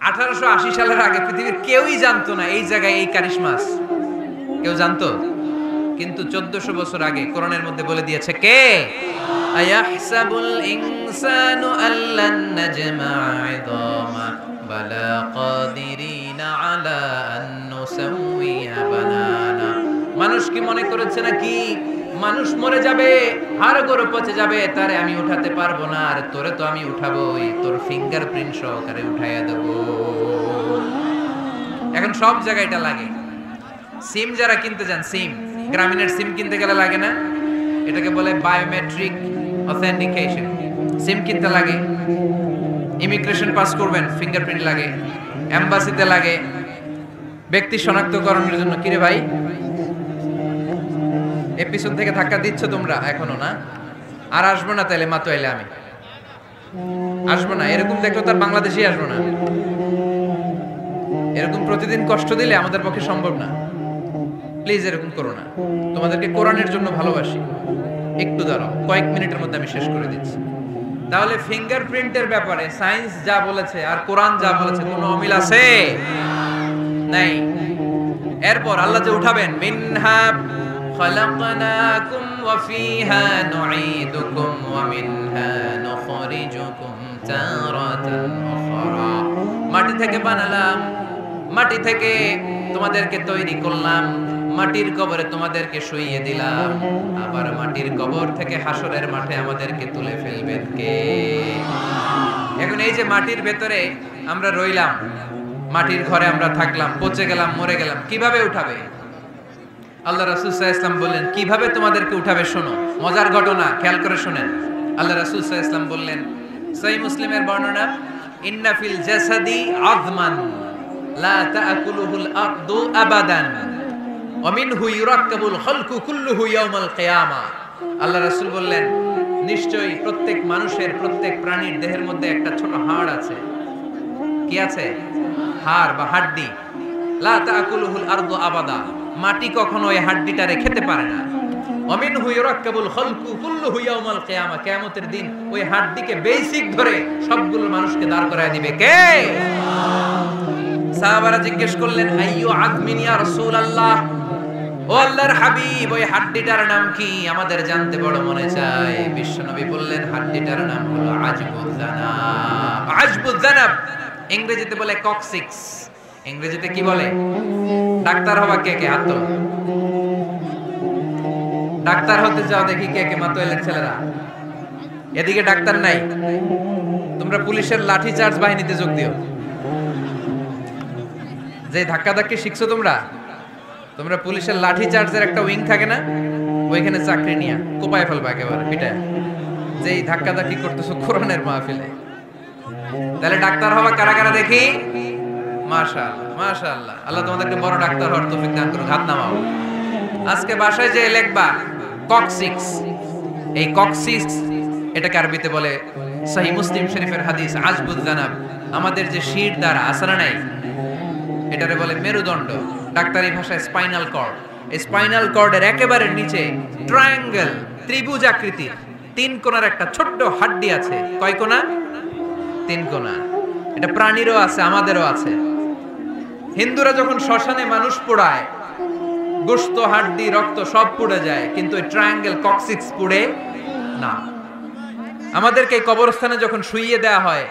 1880 সালের আগে পৃথিবীর কেউই জানতো না এই জায়গায় এই কারিশমা আছে। কেউ জানতো? কিন্তু 1400 বছর আগে কোরআনের মধ্যে বলে দিয়েছে কে? আয়াহসাবুল ইনসানু আল্লান নাজমা'a 'ইদামা বালা কাদিরিনা আলা আন নুসাউইয়া বানানা। মানুষ কি মনে করেছে নাকি মানুষ মরে যাবে, হাড়গোড় পচে যাবে, তারে আমি উঠাতে পারবো না? আর তোরে তো আমি উঠাবোই, তোর ফিঙ্গারপ্রিন্ট সহকারে উঠাইয়া দেব। এখন সব জায়গায় এটা লাগে। সিম যারা কিনতে যান, সিম গ্রামীণের সিম কিনতে গেলে লাগে না? এটাকে বলে বায়োমেট্রিক অথেন্টিকেশন। সিম কিনতে লাগে, ইমিগ্রেশন পাস করবেন ফিঙ্গারপ্রিন্ট লাগে, এম্বাসিতে লাগে, ব্যক্তি শনাক্তকরণের জন্য। কিরে ভাই, এপিসোড থেকে ধাক্কা দিচ্ছ তোমরা এখনো না? আর আসবো না তাইলে মাতো এলে আমি আসবো না। এরকম দেখো তার বাংলাদেশেই আসবো না। এরকম প্রতিদিন কষ্ট দিলে আমাদের পক্ষে সম্ভব না। প্লিজ এরকম করো না। তোমাদেরকে কোরআনের জন্য ভালোবাসি। একটু দাঁড়াও, কয়েক মিনিটের মধ্যে আমি শেষ করে দিচ্ছি। তাহলে ফিঙ্গারপ্রিন্টের ব্যাপারে সায়েন্স যা বলেছে আর কোরআন যা বলেছে কোনো অমিল আছে? নাই। এরপর আল্লাহ যে উঠাবেন, মিনহা খালাকনাকুম ওয়া ফিহা নুঈদুকুম ওয়া মিনহা নুখরিজুকুম তারাতান উখরা। মাটি থেকে বানালাম, মাটি থেকে তোমাদেরকে তৈরি করলাম, মাটির কবরে তোমাদেরকে শুইয়ে দিলাম, আবার মাটির কবর থেকে হাসরের মাঠে আমাদেরকে তুলে ফেলবেন কে? এখন এই যে মাটির ভেতরে আমরা রইলাম, মাটির ঘরে আমরা থাকলাম, পচে গেলাম, মরে গেলাম, কিভাবে উঠাবে? আল্লাহ রাসূল সাল্লাল্লাহু আলাইহি ওয়াসাল্লাম বললেন কিভাবে তোমাদেরকে উঠাবে শোনো। মজার ঘটনা, খেয়াল করে শুনেন। আল্লাহ রাসূল সাল্লাল্লাহু আলাইহি ওয়াসাল্লাম বললেন, সহিহ মুসলিমের বর্ণনা, ইন্না ফিল জাসাদি আযমান লা তাআকুলুহুল আরদু আবাদান ওয়া মিনহু ইউরাক্কাবুল খালকু কুল্লুহু ইয়াউমাল কিয়ামা। আল্লাহ রাসূল বললেন, নিশ্চয়ই প্রত্যেক মানুষের, প্রত্যেক প্রাণীর দেহের মধ্যে একটা ছোট হাড় আছে। কি আছে? হাড় বা হাড্ডি। লা তাআকুলুহুল আরদু আবাদা, মাটি কখনো ওই হাড্ডিটারে খেতে পারে না। ওয়া মিনহু ইউরাক্কাবুল খালকু কুল্লুহু ইয়াউমাল কিয়ামা, কিয়ামতের দিন ওই হাড্ডিকে বেসিক ধরে সবগুলো মানুষকে দাঁড় করায় দিবে কে? সাহাবারা জিজ্ঞেস করলেন, আইয়ু আযমিন ইয়া রাসূলুল্লাহ, ও আল্লাহর হাবিব ওই হাড্ডিটার নাম কি? আমাদের জানতে বড় মনে চায়। বিশ্বনবী বললেন, হাড্ডিটার নাম হলো আজবুয জানাব। আজবুয জানাব ইংরেজিতে বলে কক্সিক্স। ইংরেজিতে কি বলে? ডাক্তার হবা কে কে হাত তোলো। ডাক্তার হতে চাও দেখি কে কে মাতোয়ালের ছেলেরা। এদিকে ডাক্তার নাই, তোমরা পুলিশের লাঠি চার্জ বাহিনীতে যোগ দিও। যে ধাক্কা ধাক্কি শিখছো তোমরা, তোমরা পুলিশের লাঠি চার্জের একটা উইং থাকে না, ওইখানে চাকরি নিয়া কোপায় ফেলবা একেবারে পিটায়, যেই ধাক্কা ধাক্কি করতেছো কোরআনের মাহফিলে। তাহলে ডাক্তার হবা কারা কারা দেখি? মাশাআল্লাহ মাশাআল্লাহ, আল্লাহ তোমাদেরকে বড় ডাক্তার হওয়ার তৌফিক দান করুন। হাত নামাও। আজকে বাসায় যে লিখবা কক্সিক্স, এই কক্সিক্স এটাকে আরবিতে বলে সহিহ মুসলিম শরীফের হাদিস আজবুজ জানাব, আমাদের যে শির দ্বারা আসনা নাই এটারে বলে মেরুদণ্ড, ডাক্তারি ভাষায় স্পাইনাল কর্ড। এই স্পাইনাল কর্ডের একেবারে নিচে ট্রায়াঙ্গেল, ত্রিভুজ আকৃতির 3 কোণার একটা ছোট্ট হাড্ডি আছে। কয় কোণা? 3 কোণা। এটা প্রাণীরও আছে, আমাদেরও আছে। হিন্দুরা যখন শ্মশানে মানুষ পোড়ায়, গোশত, হাড্ডি, রক্ত সব পুড়ে যায়, কিন্তু এই ট্রায়াঙ্গেল কক্সিক্স পুড়ে না। আমাদেরকে এই কবরস্থানে যখন শুইয়ে দেয়া হয়,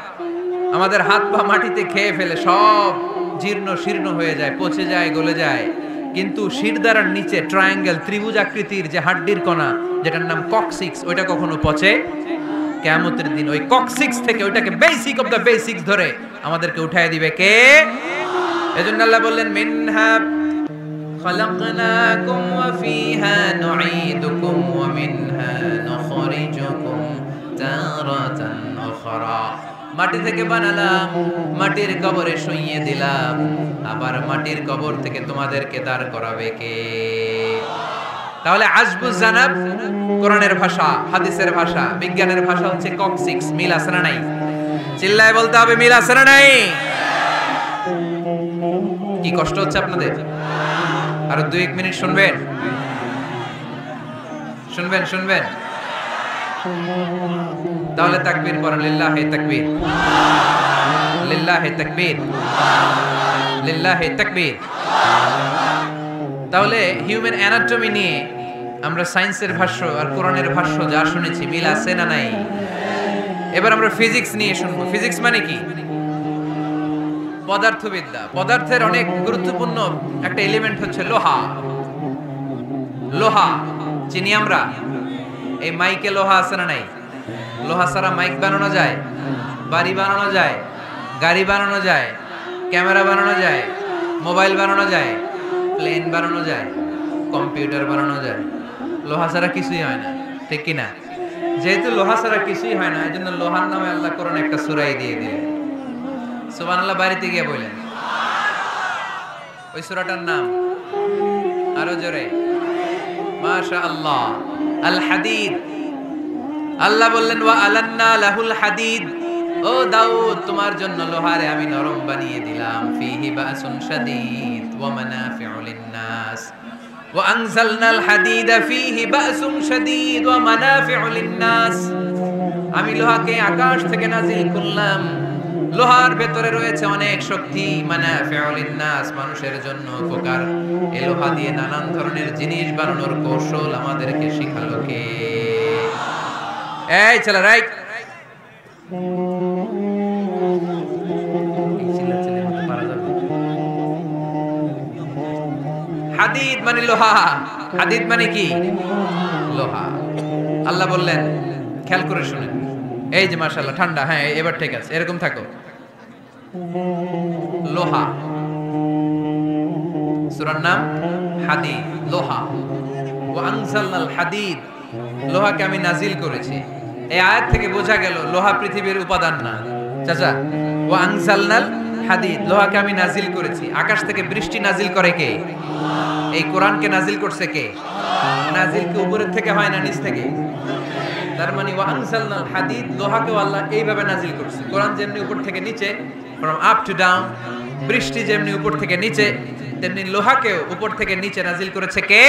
আমাদের হাত পা মাটিতে খেয়ে ফেলে, সব জীর্ণ শীর্ণ হয়ে যায়, পচে যায়, গলে যায়, কিন্তু শিরদাঁড়ার নিচে ট্রায়াঙ্গেল, ত্রিভুজ আকৃতির যে হাড্ডির কণা, যেটার নাম কক্সিক্স, ওইটা কখনো পচে। কিয়ামতের দিন ওই কক্সিক্স থেকে, ওইটাকে বেসিক অফ দ্য বেসিক্স ধরে আমাদেরকে উঠায় দিবে কে? এজন্য আল্লাহ বললেন মিনহা খালাকনাকুম ওয়া ফিহা নুঈদুকুম ওয়া মিনহা নুখরিজুকুম তারাতান উখরা। মাটি থেকে বানালাম, মাটির কবরে শুইয়ে দিলাম, আবার মাটির কবর থেকে তোমাদেরকে দাঁড় করাবে কে? তাহলে আজবুজ জানাব কোরআনের ভাষা, হাদিসের ভাষা, বিজ্ঞানের ভাষা হচ্ছে কক্সিক্স। মিল আছে না নাই? চিল্লায় বলতে হবে মিল আছে না নাই? কি কষ্ট হচ্ছে আপনাদের? আরো 2-1 মিনিট শুনবেন, শুনবেন শুনবেন। তাহলে তাকবীর পড়েন, লিল্লাহি তাকবীর, লিল্লাহি তাকবীর, লিল্লাহি তাকবীর। তাহলে হিউম্যান অ্যানাটমি নিয়ে আমরা সায়েন্সের ভাষ্য আর কোরআনের ভাষ্য যা শুনেছি, মিল আছে না নাই? এবার আমরা ফিজিক্স নিয়ে শুনবো। ফিজিক্স মানে কি? পদার্থবিদ্যা। পদার্থের অনেক গুরুত্বপূর্ণ একটা এলিমেন্ট হচ্ছে লোহা। লোহা চিনি আমরা। এই মাইকে লোহা আছে না নাই? লোহা ছাড়া মাইক বানানো যায়, বাড়ি বানানো যায়, গাড়ি বানানো যায়, ক্যামেরা বানানো যায়, মোবাইল বানানো যায়, প্লেন বানানো যায়, কম্পিউটার বানানো যায়। লোহা ছাড়া কিছুই হয় না, ঠিক কি না? যেহেতু লোহা ছাড়া কিছুই হয় না, এজন্য লোহার নামে আল্লাহ কোরআনে একটা সূরাই দিয়ে দিলেন। সুবহানাল্লাহ। বাড়িতে গিয়ে বললেন ওই সূরাটার নাম, আরো জোরে মাশাআল্লাহ, আল হাদিদ। আল্লাহ বললেন ওয়া আলান্না লাহুল হাদিদ, ও দাউদ তোমার জন্য লোহারে আমি নরম বানিয়ে দিলাম। ফিহি বাসুন শাদীদ ওয়া মানাফিউ লিন-নাস ওয়া আনজালনাল হাদিদা ফিহি বাসুন শাদীদ ওয়া মানাফিউ লিন-নাস। আমি লোহাকে আকাশ থেকে নাযিল করলাম, লোহার ভেতরে রয়েছে অনেক শক্তি। মানাফিউ লিন-নাস, মানুষের জন্য উপকার। এই লোহা দিয়ে নানান ধরনের জিনিস বানানোর কৌশল আমাদেরকে শিখালো কে? এই ছেলে, রাইট। হাদিদ মানে লোহা। হাদিদ মানে কি? লোহা। আল্লাহ বললেন, খেয়াল করে শুনেন, এই যে মাশাআল্লাহ ঠান্ডা, হ্যাঁ এবার ঠিক আছে, এরকম থাকো। লোহা, সূরার নাম হাদিদ, লোহা। ওয়া আনজালনাল হাদিদ, লোহাকে আমি নাজিল করেছি। এই আয়াত থেকে বোঝা গেল লোহা পৃথিবীর উপাদান না। চাচা, ওয়া আনজালনাল হাদিদ, লোহাকে আমি নাজিল করেছি। আকাশ থেকে বৃষ্টি নাজিল করে কে? এই কোরআনকে নাজিল করছে কে? নাজিল কি উপরের থেকে হয় না নিচ থেকে? তার মানে ওয়া আনজালনাল হাদিদ, লোহাকেও আল্লাহ এইভাবে নাজিল করছে। কোরআন যেমনি উপর থেকে নিচে, ফ্রম আপ টু ডাউন, বৃষ্টি যেমনি উপর থেকে নিচে, তেমনি লোহাকেও উপর থেকে নিচে নাজিল করেছে কে?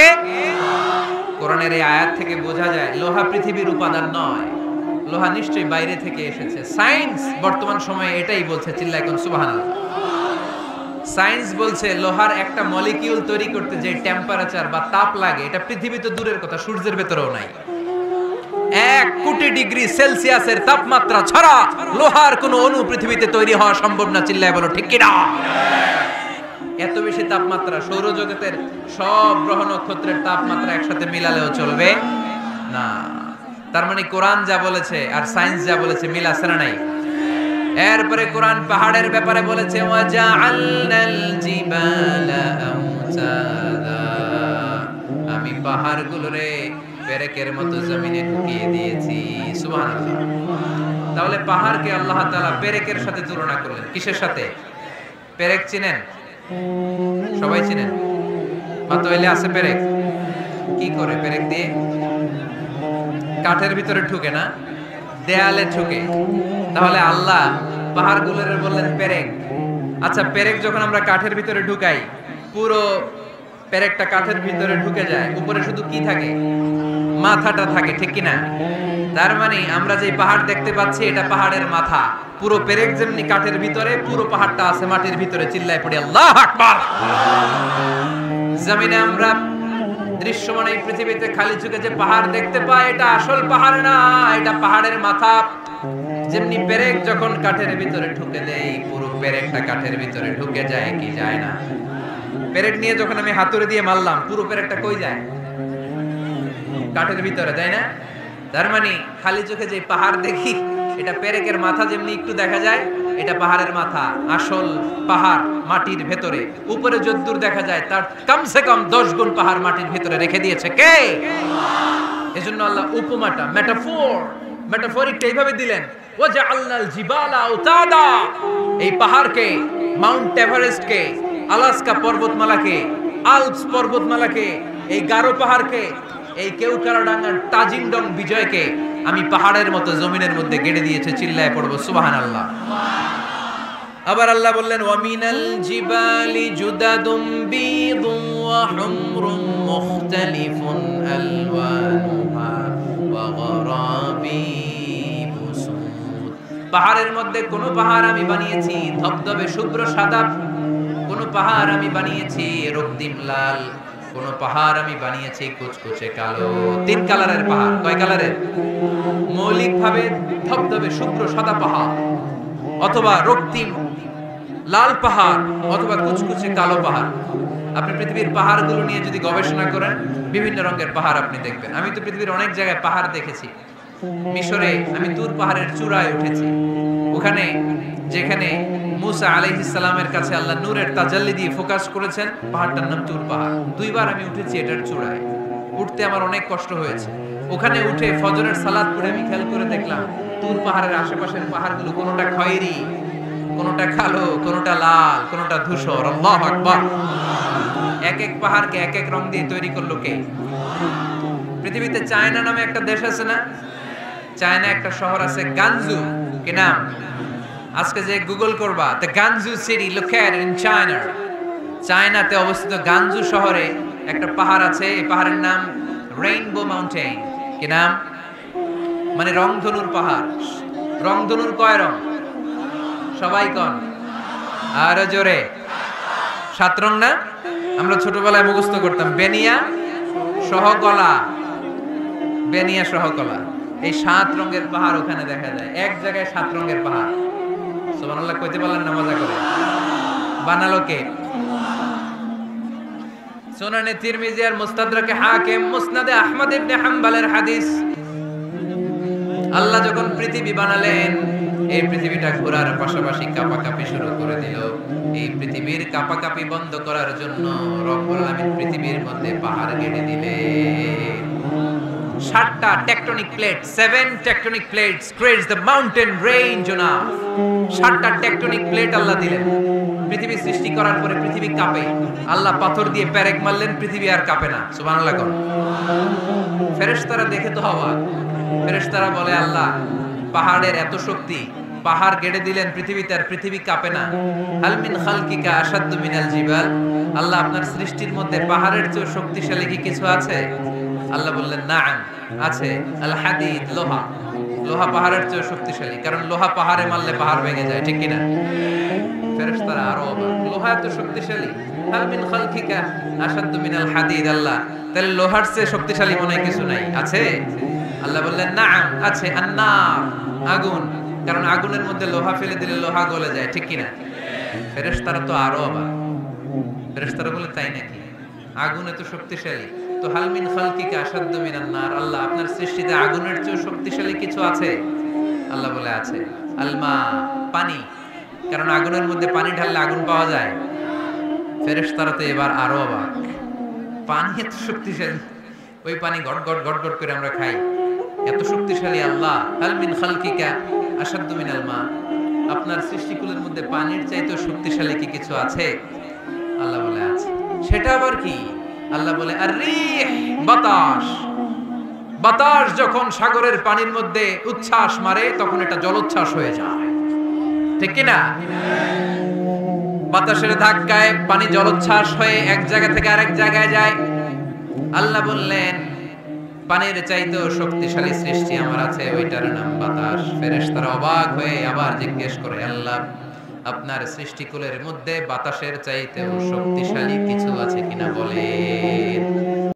কোরআনের এই আয়াত থেকে বোঝা যায় লোহা পৃথিবীর উপাদান নয়, লোহা নিশ্চয়ই বাইরে থেকে এসেছে। সায়েন্স বর্তমান সময়ে এটাই বলছে, চিল্লায় কোন সুবহানাল্লাহ। সায়েন্স বলছে লোহার একটা মলিকিউল তৈরি করতে যে টেম্পারেচার বা তাপ লাগে, এটা পৃথিবী তো দূরের কথা, সূর্যের ভেতরেও নাই। 1 কোটি ডিগ্রি সেলসিয়াসের তাপমাত্রা ছাড়া লোহার কোনো অণু পৃথিবীতে তৈরি হওয়া সম্ভব না। চিল্লায় বলো ঠিক কিনা? এত বেশি তাপমাত্রা, সৌরজগতের সব গ্রহ নক্ষত্রের তাপমাত্রা একসাথে মিলালেও চলবে না। তার মানে কোরআন যা বলেছে আর সায়েন্স যা বলেছে মিল আছে না নাই? এরপরে কোরআন পাহাড়ের ব্যাপারে বলেছে ওয়াজআলনাল জিবালা আওতাদা, আমি পাহাড়গুলোরে পেরেকের মতো জমিনে ঢুকিয়ে দিয়েছি। সুবহানাল্লাহ। তাহলে পাহাড়কে আল্লাহ তাআলা পেরেকের সাথে তুলনা করলেন। কিসের সাথে? পেরেক চিনেন? সবাই চিনেন? মাতোয়াইলে আছে পেরেক। কি করে পেরেক দিয়ে? কাঠের ভিতরে ঢুকে না, দেয়ালে ঢুকে। তাহলে আল্লাহ পাহাড়গুলোরে বললেন পেরেক। আচ্ছা, পেরেক যখন আমরা কাঠের ভিতরে ঢুকাই, পুরো পেরেকটা কাঠের ভিতরে ঢুকে যায়, উপরে শুধু কি থাকে? মাথাটা থাকে, ঠিক কিনা? তার মানে আমরা যে পাহাড় দেখতে পাচ্ছি এটা পাহাড়ের মাথা। পুরো পেরেক যেমনি কাঠের ভিতরে, পুরো পাহাড়টা আছে মাটির ভিতরে। চিল্লায় পড়ি আল্লাহু আকবার। জমিনে আমরা দৃশ্যমান এই পৃথিবীতে খালি চোখে যে পাহাড় দেখতে পাই, এটা আসল পাহাড় না, এটা পাহাড়ের মাথা। যেমনি পেরেক যখন কাঠের ভিতরে ঢুকে দেয়, পুরো পেরেকটা কাঠের ভিতরে ঢুকে যায় কি যায় না? পেরেক নিয়ে যখন আমি হাতুড়ি দিয়ে মারলাম, পুরো পেরেকটা কই যায়? কাঠের ভিতরে, তাই না? তার মানে খালি চোখে যে পাহাড় দেখি, এটা পেরেকের মাথা যেমনি একটু দেখা যায়, এটা পাহাড়ের মাথা। আসল পাহাড় মাটির ভেতরে, উপরে যদ্দূর দেখা যায় তার কমসে কম 10 গুণ পাহাড় মাটির ভেতরে রেখে দিয়েছে কে? এজন্য আল্লাহ উপমাটা, মেটাফরিকটা এইভাবে দিলেন, ওয়াজআলনাল জিবালা আওতাদা। এই পাহাড়কে, মাউন্ট এভারেস্টকে, আলাস্কা পর্বতমালাকে, আল্পস পর্বতমালাকে, এই গারো পাহাড়কে, এই কেউকারাডাঙ্গার তাজিংডং বিজয়কে আমি পাহাড়ের মতো জমিনের মধ্যে গেড়ে দিয়েছে। চিল্লায় পড়বো সুবহানাল্লাহ। আবার আল্লাহ বললেন ওয়ামিনাল জিবালি জুদাদুম বীদুন ওয়া হুমরুম মুখতালিফুন আলওয়ানুহা ওয়া গরাবিবু সুদ। পাহাড়ের মধ্যে কোন পাহাড় আমি বানিয়েছি ধবধবে শুভ্র সাদা, কোন পাহাড় আমি বানিয়েছি রক্তিম লাল, কোন পাহাড় আমি বানিয়েছি কুচকুচে কালো। 3 কালারের পাহাড়। কয় কালারের? মৌলিকভাবে ধবধবে শুভ্র সাদা পাহাড়, অথবা রক্তিম লাল পাহাড়, অথবা কুচকুচে কালো পাহাড়। আপনি পৃথিবীর পাহাড়গুলো নিয়ে যদি গবেষণা করেন, বিভিন্ন রঙের পাহাড় আপনি দেখবেন। আমি তো পৃথিবীর অনেক জায়গায় পাহাড় দেখেছি। মিশরে আমি তুর পাহাড়ের চূড়ায় উঠেছি। ওখানে যেখানে মুসা আলাইহিস সালামের কাছে আল্লাহ নূরের তাজাল্লি দিয়ে ফোকাস করেছেন, পাহাড়টার নাম তুর পাহাড়। 2 বার আমি উঠেছি এটার চূড়ায়। উঠতে আমার অনেক কষ্ট হয়েছে। ওখানে উঠে ফজরের সালাত পড়ে আমি খেয়াল করে দেখলাম তুর পাহাড়ের আশেপাশের পাহাড়গুলো কোনোটা খয়েরি, কোনোটা কালো, কোনোটা লাল, কোনোটা ধূসর। আল্লাহু আকবার। এক এক পাহাড়কে এক এক রং দিয়ে তৈরি করলো কে? পৃথিবীতে চায়না নামে একটা দেশ আছে না? চায়না একটা শহর আছে গানজু। কি নাম? আজকে যে গুগল করবা, the গানজু city located in China. চায়নাতে অবস্থিত গানজু শহরে একটা পাহাড় আছে। এই পাহাড়ের নাম রেইনবো মাউন্টেন। কি নাম? মানে রংধনুর পাহাড়। রংধনুর কয় রং? সবাই কন আরো জোরে। 7 রং না? আমরা ছোটবেলায় মুখস্থ করতাম বেনিয়া সহকলা, বেনিয়া সহকলা। এই 7 রঙের পাহাড় ওখানে দেখা যায়। এক জায়গায় 7 রঙের পাহাড়। সুবহানাল্লাহ কইতে পারলেন না? মজা করে বানালো কে? সুনানে তিরমিজি আর মুস্তাদরাকে হাকিম, মুসনাদে আহমদ ইবনে হাম্বলের হাদিস। আল্লাহ যখন পৃথিবী বানালেন, এই পৃথিবীটা ঘোরার পাশাপাশি কাঁপাকাঁপি শুরু করে দিল। এই পৃথিবীর কাঁপাকাঁপি বন্ধ করার জন্য রব্বুল আলামিন পৃথিবীর মধ্যে পাহাড় গেড়ে দিলেন। 7টা tectonic plate, 7 tectonic plates creates the mountain range on earth. 7টা টেকটনিক প্লেট আল্লাহ দিলেন। পৃথিবী সৃষ্টি করার পরে পৃথিবী কাঁপে। আল্লাহ পাথর দিয়ে পেরেক মারলেন, পৃথিবী আর কাঁপে না। সুবহানাল্লাহ। ফেরেশতারা দেখে তো অবাক। ফেরেশতারা বলে আল্লাহ পাহাড়ের এত শক্তি, পাহাড় গেড়ে দিলেন পৃথিবীতে, আর পৃথিবী কাঁপে না। হাল মিন খালকিকা আশাদ্দু মিনাল জিবাল। আল্লাহ আপনার সৃষ্টির মধ্যে পাহাড়ের চেয়ে শক্তিশালী কি কিছু আছে? আল্লাহ বললেন নাআম, আছে। আল হাদিদ, লোহা। লোহা পাহাড়ের চেয়ে শক্তিশালী, কারণ লোহা পাহাড়ে মারলে পাহাড় ভেঙে যায়, ঠিক কিনা? ফেরেশতারা আরো অবাক, লোহা এত শক্তিশালী। হাল মিন খালকিকা আশাদ্দু মিনাল হাদিদ। আল্লাহ তাহলে লোহার চেয়ে শক্তিশালী মনে হয় কিছু নাই? আছে। আল্লাহ বললেন নাম আছে, আন্নার আগুন, কারণ আগুনের মধ্যে লোহা ফেলে দিলে লোহা গলে যায়, ঠিক কিনা? ফেরেশতারা তো আরো অবাক, ফেরেশতারা বলে তাই নাকি, আগুন এত শক্তিশালী, তো হাল মিন খালকিকা আশাদ্দু মিনান নার, আল্লাহ আপনার সৃষ্টিতে আগুনের চেয়ে শক্তিশালী কিছু আছে? আল্লাহ বলে আছে, আলমা পানি, কারণ আগুনের মধ্যে পানি ঢাললে আগুন পাওয়া যায়। ফেরেশতারা তো এবার আরো অবাক, পানি এত শক্তিশালী, ওই পানি গট গট গট গট করে আমরা খাই, এত শক্তিশালী আল্লাহ, হাল মিন খালকিকা আশাদ্দু মিনাল মা, আপনার সৃষ্টিকুলের মধ্যে পানির চাইতে শক্তিশালী কি কিছু আছে? আল্লাহ বলে আছে। সেটা আবার কি? আল্লাহ বলে আর রিহ, বাতাস, বাতাস যখন সাগরের পানির মধ্যে উচ্ছ্বাস মারে তখন এটা জলোচ্ছ্বাস হয়ে যায়, ঠিক কিনা? বাতাসের ধাক্কায় পানি জলোচ্ছ্বাস হয়ে এক জায়গা থেকে আরেক জায়গায় যায়। আল্লাহ বললেন পানির চাইতেও শক্তিশালী সৃষ্টি আমার আছে, ওইটার নাম বাতাস। ফেরেশতারা অবাক হয়ে আবার জিজ্ঞেস করে, আল্লাহ আপনার সৃষ্টিকুলের মধ্যে বাতাসের চাইতেও শক্তিশালী কিছু আছে কিনা বলেন।